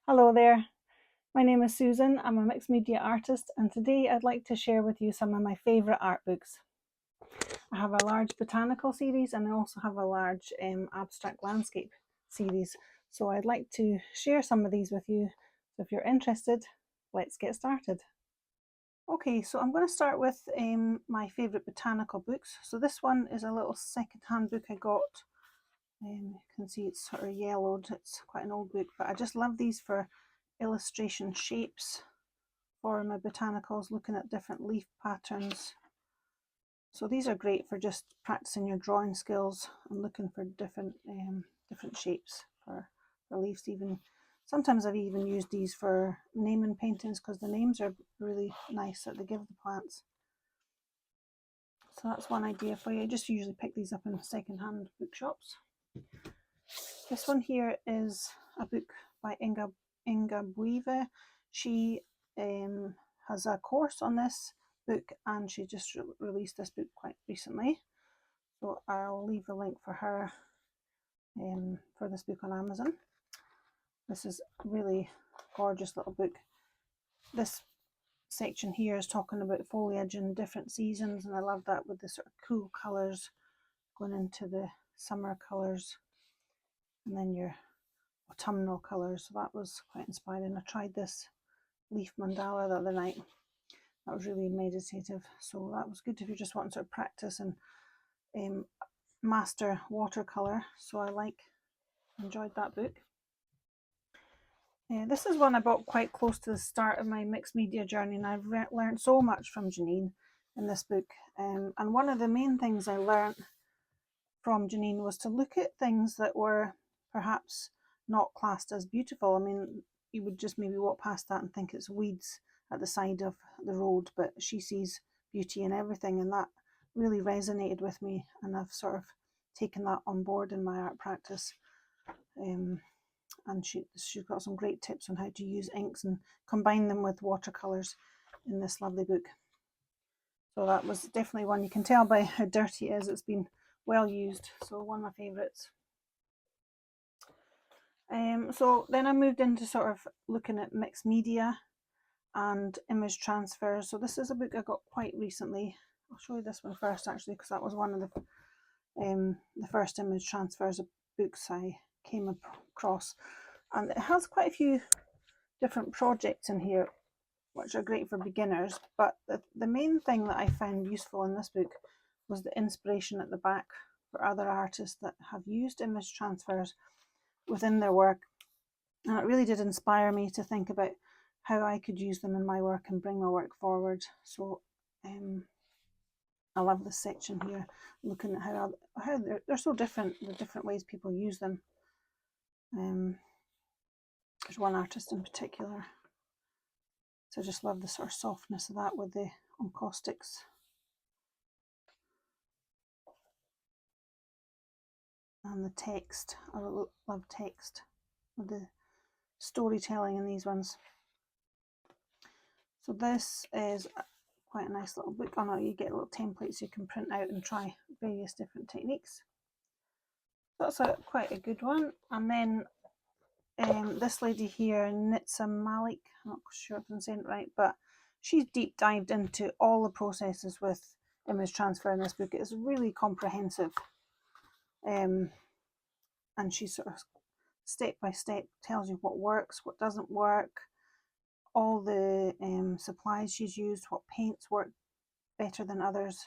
Hello there, my name is Susan. I'm a mixed media artist, and today I'd like to share with you some of my favourite art books. I have a large botanical series and I also have a large abstract landscape series, so I'd like to share some of these with you. So if you're interested, let's get started. Okay, so I'm going to start with my favourite botanical books. So this one is a little second-hand book I got. You can see it's sort of yellowed. It's quite an old book, but I just love these for illustration shapes for my botanicals, looking at different leaf patterns. So these are great for just practicing your drawing skills and looking for different shapes for leaves. Even sometimes I've even used these for naming paintings because the names are really nice that they give the plants. So that's one idea for you. I just usually pick these up in second-hand bookshops. This one here is a book by Inga Buive. She has a course on this book and she just released this book quite recently. So I'll leave the link for her for this book on Amazon. This is a really gorgeous little book. This section here is talking about foliage in different seasons, and I love that with the sort of cool colours going into the summer colours and then your autumnal colours. So that was quite inspiring. I tried this leaf mandala the other night. That was really meditative, so that was good if you just want to sort of practice and master watercolour. So I enjoyed that book. This is one I bought quite close to the start of my mixed media journey, and I've learned so much from Janine in this book. And one of the main things I learned from Janine was to look at things that were perhaps not classed as beautiful. I mean, you would just maybe walk past that and think it's weeds at the side of the road, but she sees beauty in everything, and that really resonated with me, and I've sort of taken that on board in my art practice. And she's got some great tips on how to use inks and combine them with watercolours in this lovely book. So that was definitely one. You can tell by how dirty it is, it's been well used, so one of my favourites. So then I moved into sort of looking at mixed media and image transfers. So this is a book I got quite recently. I'll show you this one first actually, because that was one of the first image transfers of books I came across, and it has quite a few different projects in here which are great for beginners, but the main thing that I found useful in this book was the inspiration at the back for other artists that have used image transfers within their work, and it really did inspire me to think about how I could use them in my work and bring my work forward. So I love this section here, looking at how they're so different, the different ways people use them. There's one artist in particular, so I just love the sort of softness of that with the encaustics. And the text, I love text with the storytelling in these ones. So this is quite a nice little book. On it you get little templates you can print out and try various different techniques. That's quite a good one. And then this lady here, Nitsa Malik, I'm not sure if I'm saying it right, but she's deep dived into all the processes with image transfer in this book. It's really comprehensive, and she sort of step by step tells you what works, what doesn't work, all the supplies she's used, what paints work better than others.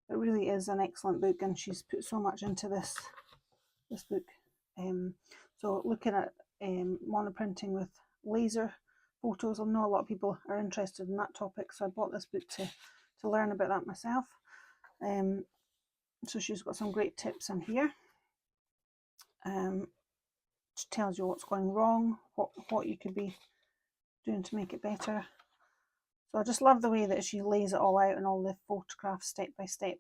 It really is an excellent book, and she's put so much into this book. So looking at monoprinting with laser photos, I know a lot of people are interested in that topic, so I bought this book to learn about that myself. So she's got some great tips in here. She tells you what's going wrong, what you could be doing to make it better. So I just love the way that she lays it all out and all the photographs step by step.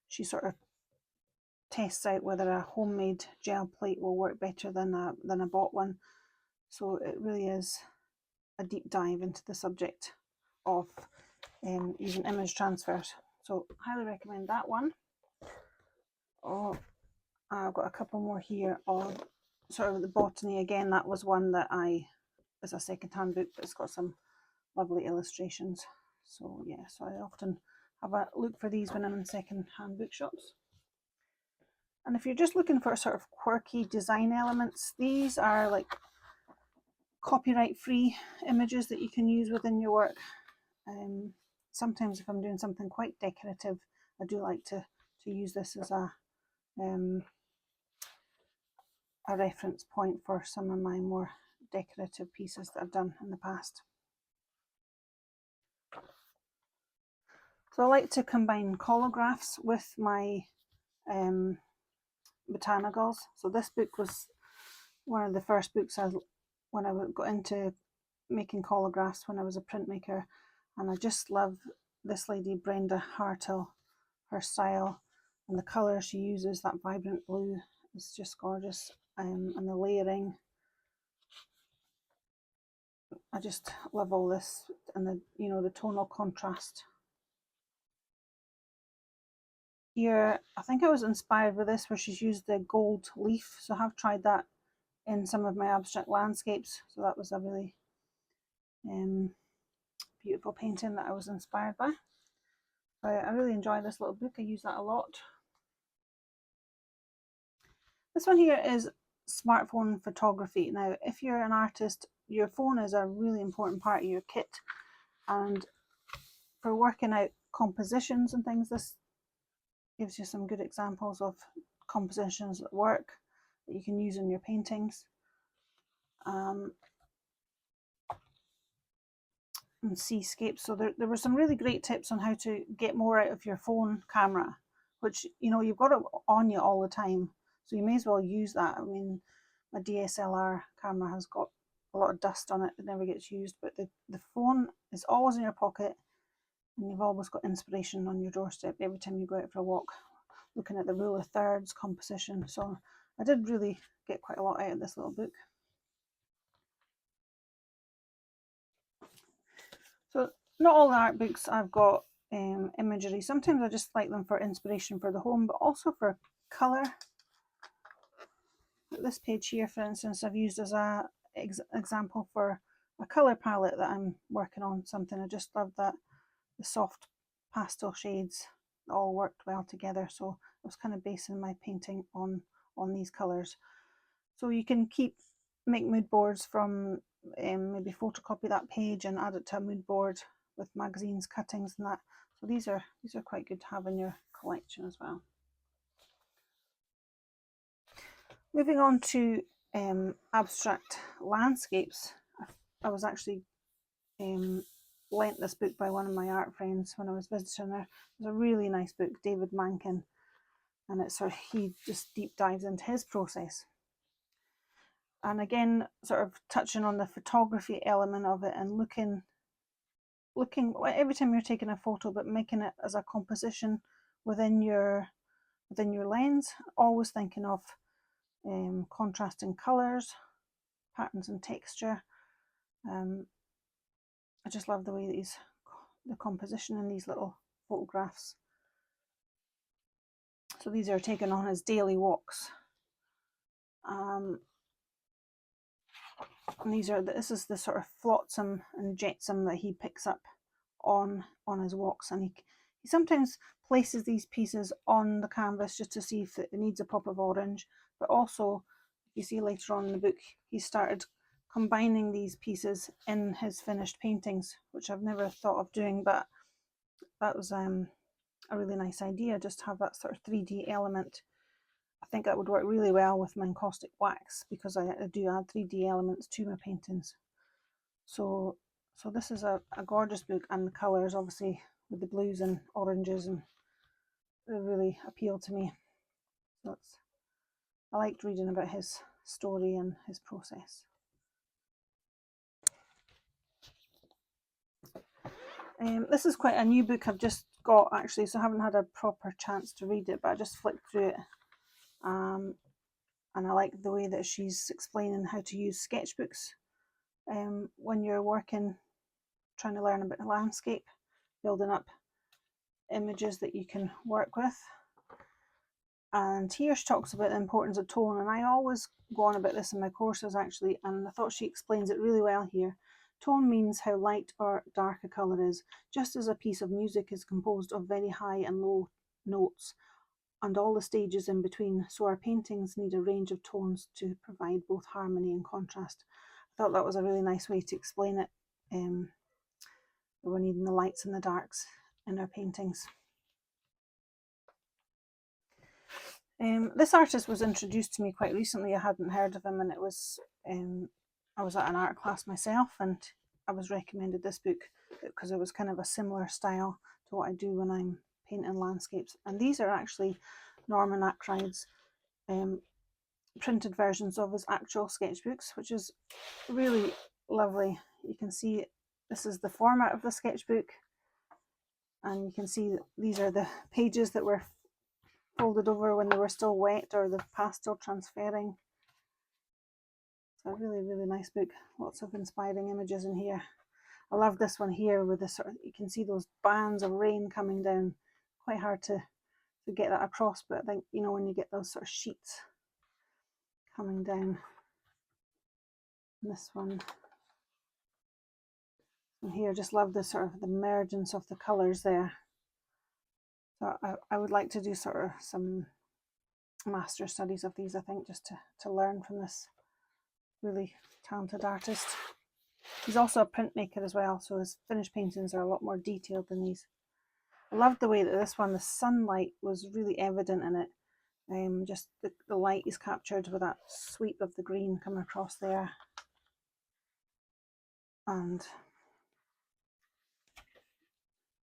She sort of tests out whether a homemade gel plate will work better than a bought one. So it really is a deep dive into the subject of using image transfers. So highly recommend that one. Oh, I've got a couple more here of sort of the Botany again, that was one that it's a second-hand book, but it's got some lovely illustrations. So yeah, so I often have a look for these when I'm in second-hand bookshops. And if you're just looking for sort of quirky design elements, these are like copyright-free images that you can use within your work. Sometimes if I'm doing something quite decorative, I do like to use this as a reference point for some of my more decorative pieces that I've done in the past. So I like to combine collagraphs with my botanicals. So this book was one of the first books when I got into making collagraphs when I was a printmaker, and I just love this lady Brenda Hartill, her style and the colour she uses. That vibrant blue is just gorgeous, and the layering. I just love all this, and the tonal contrast. Here, I think I was inspired with this where she's used the gold leaf, so I have tried that in some of my abstract landscapes. So that was a really beautiful painting that I was inspired by. I really enjoy this little book. I use that a lot. This one here is smartphone photography. Now, if you're an artist, your phone is a really important part of your kit, and for working out compositions and things, this gives you some good examples of compositions that work that you can use in your paintings. And seascapes. So there were some really great tips on how to get more out of your phone camera, which you've got it on you all the time, so you may as well use that. I mean, my DSLR camera has got a lot of dust on it that never gets used, but the phone is always in your pocket, and you've always got inspiration on your doorstep every time you go out for a walk, looking at the rule of thirds composition. So I did really get quite a lot out of this little book. So not all the art books I've got imagery. Sometimes I just like them for inspiration for the home, but also for colour. This page here, for instance, I've used as a example for a colour palette that I'm working on something. I just love that the soft pastel shades all worked well together, so I was kind of basing my painting on these colours. So you can make mood boards from maybe photocopy that page and add it to a mood board with magazines, cuttings and that. So these are quite good to have in your collection as well. Moving on to abstract landscapes. I was actually lent this book by one of my art friends when I was visiting her. It's a really nice book, David Mankin, and it's he just deep dives into his process. And again, sort of touching on the photography element of it and looking every time you're taking a photo, but making it as a composition within your lens, always thinking of contrasting colours, patterns and texture. I just love the way the composition in these little photographs. So these are taken on his daily walks. And this is the sort of flotsam and jetsam that he picks up on his walks, and he sometimes places these pieces on the canvas just to see if it needs a pop of orange, but also you see later on in the book he started combining these pieces in his finished paintings, which I've never thought of doing, but that was a really nice idea, just to have that sort of 3D element. I think that would work really well with my Encaustic wax, because I do add 3D elements to my paintings. So this is a gorgeous book, and the colours, obviously with the blues and oranges, and they really appeal to me. So I liked reading about his story and his process. This is quite a new book I've just got actually, so I haven't had a proper chance to read it, but I just flicked through it. And I like the way that she's explaining how to use sketchbooks when you're working, trying to learn about the landscape, building up images that you can work with. And here she talks about the importance of tone, and I always go on about this in my courses actually, and I thought she explains it really well here. Tone means how light or dark a colour is, just as a piece of music is composed of very high and low notes and all the stages in between, so our paintings need a range of tones to provide both harmony and contrast. I thought that was a really nice way to explain it. We're needing the lights and the darks in our paintings. This artist was introduced to me quite recently. I hadn't heard of him, and it was I was at an art class myself, and I was recommended this book because it was kind of a similar style to what I do when I'm painting landscapes. And these are actually Norman Ackroyd's printed versions of his actual sketchbooks, which is really lovely. You can see this is the format of the sketchbook, and you can see that these are the pages that were folded over when they were still wet or the pastel transferring. It's a really, really nice book. Lots of inspiring images in here. I love this one here with this sort of, you can see those bands of rain coming down. Quite hard to get that across, but I think, you know, when you get those sort of sheets coming down. And this one. And here, just love the sort of the emergence of the colours there. So I would like to do sort of some master studies of these, I think, just to learn from this really talented artist. He's also a printmaker as well, so his finished paintings are a lot more detailed than these. I loved the way that this one, the sunlight was really evident in it. Just the light is captured with that sweep of the green coming across there. And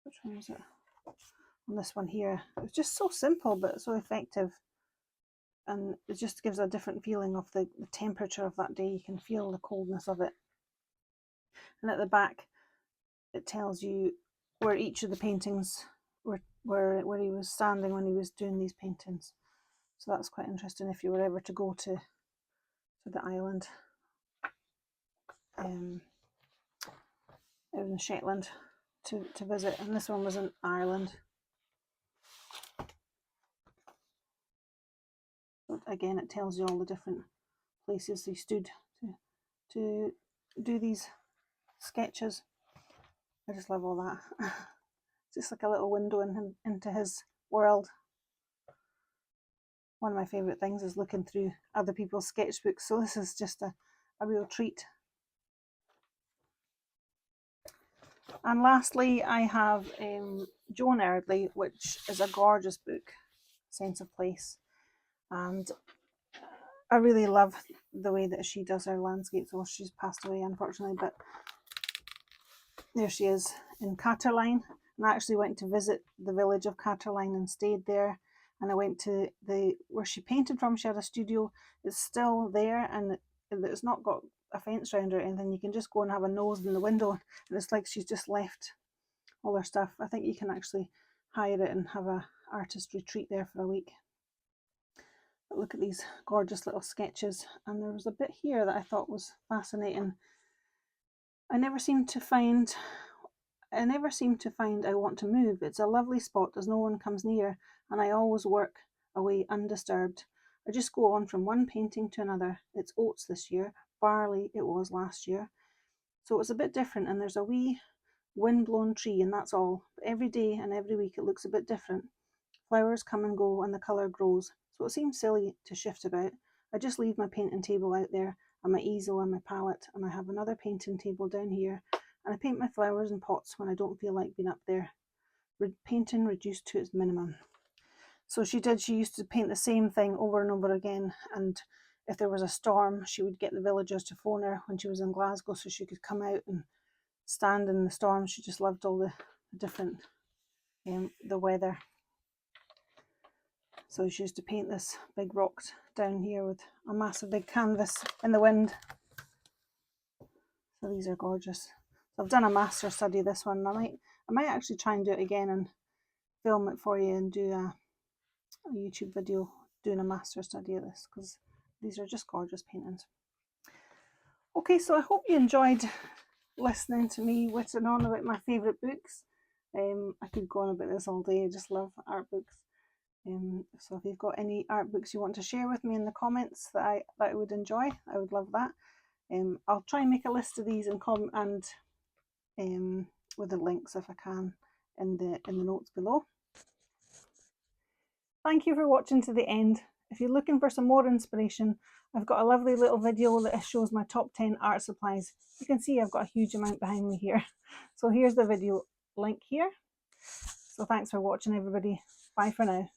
which one was it? On this one here, it's just so simple but so effective, and it just gives a different feeling of the temperature of that day. You can feel the coldness of it. And at the back it tells you where each of the paintings where he was standing when he was doing these paintings. So that's quite interesting if you were ever to go to the island in Shetland to visit. And this one was in Ireland. But again, it tells you all the different places he stood to do these sketches. I just love all that. It's just like a little window into his world. One of my favourite things is looking through other people's sketchbooks, so this is just a real treat. And lastly, I have Joan Erdley, which is a gorgeous book, Sense of Place. And I really love the way that she does her landscapes. Well, she's passed away, unfortunately, but there she is in Catterline. And I actually went to visit the village of Catterline and stayed there. And I went to where she painted from. She had a studio. It's still there, and it's not got a fence around or anything. You can just go and have a nose in the window, and it's like she's just left all her stuff. I think you can actually hire it and have a artist retreat there for a week. But look at these gorgeous little sketches. And there was a bit here that I thought was fascinating. I never seem to find I want to move. It's a lovely spot as no one comes near, and I always work away undisturbed. I just go on from one painting to another. It's oats this year, barley it was last year. So it's a bit different, and there's a wee wind-blown tree, and that's all. But every day and every week it looks a bit different. Flowers come and go and the colour grows, so it seems silly to shift about. I just leave my painting table out there and my easel and my palette, and I have another painting table down here, and I paint my flowers in pots when I don't feel like being up there. Painting reduced to its minimum. So she used to paint the same thing over and over again, and if there was a storm, she would get the villagers to phone her when she was in Glasgow so she could come out and stand in the storm. She just loved all the different, the weather. So she used to paint this big rock down here with a massive big canvas in the wind. So these are gorgeous. So I've done a master study of this one. I might actually try and do it again and film it for you and do a YouTube video doing a master study of this, because these are just gorgeous paintings. Okay, so I hope you enjoyed listening to me whittling on about my favourite books. I could go on about this all day. I just love art books. So if you've got any art books you want to share with me in the comments that I would enjoy, I would love that. I'll try and make a list of these and with the links if I can in the notes below. Thank you for watching to the end. If you're looking for some more inspiration, I've got a lovely little video that shows my top 10 art supplies. You can see I've got a huge amount behind me here. So here's the video link here. So thanks for watching, everybody. Bye for now.